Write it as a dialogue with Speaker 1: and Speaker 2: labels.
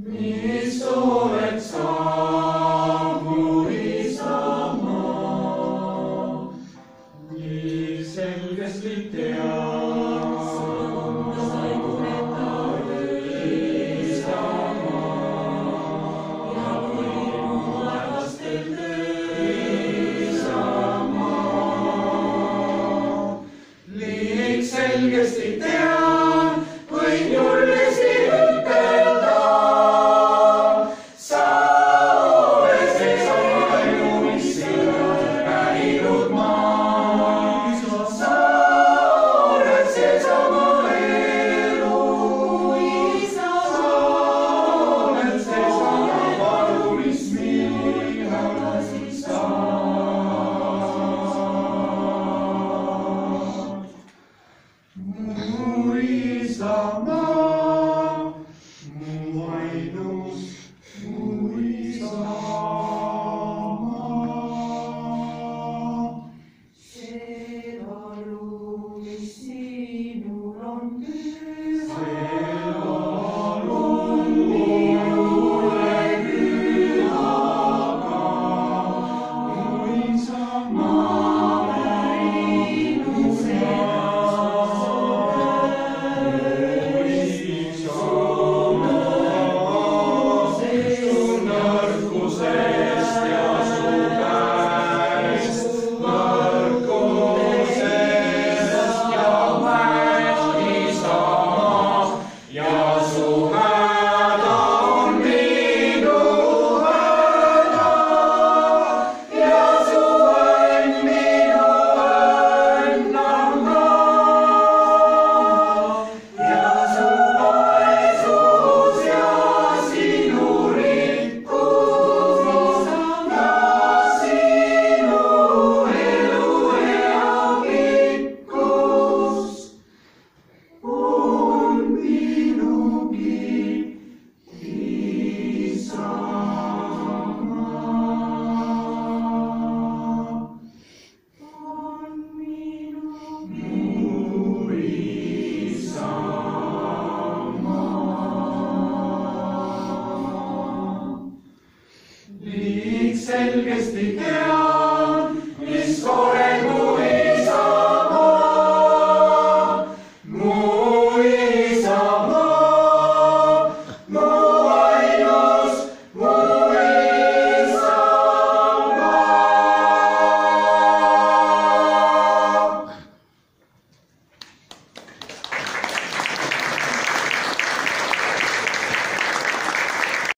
Speaker 1: mis oled sa, mu isamaa, nii selgesti tead, sai tuneta isamaa ja võimu armastel isamaa. Liig selgesti tean, võin julgesti ütelda, sa oled seesama elu, mis sinult pärinud maa. Sa oled seesama elu, isa, sa oled seesama varu, mis minul siis saab. Mu isamaa, mu ainus, mu isamaa.
Speaker 2: See valu, mis sinul on püha,
Speaker 1: See valu mulle püha ka, mu isamaa ainus nõrkusest ja su käest, nõrkusest ja mäest, isamaa, ja su häda on minu häda, ja su õnn minu õnn on ka, ja su vaesus ja sinu rikkus ja sinu eluea pikkus on minugi isamaa.
Speaker 2: on minu
Speaker 1: Mu isamaa. Liig selgesti tead,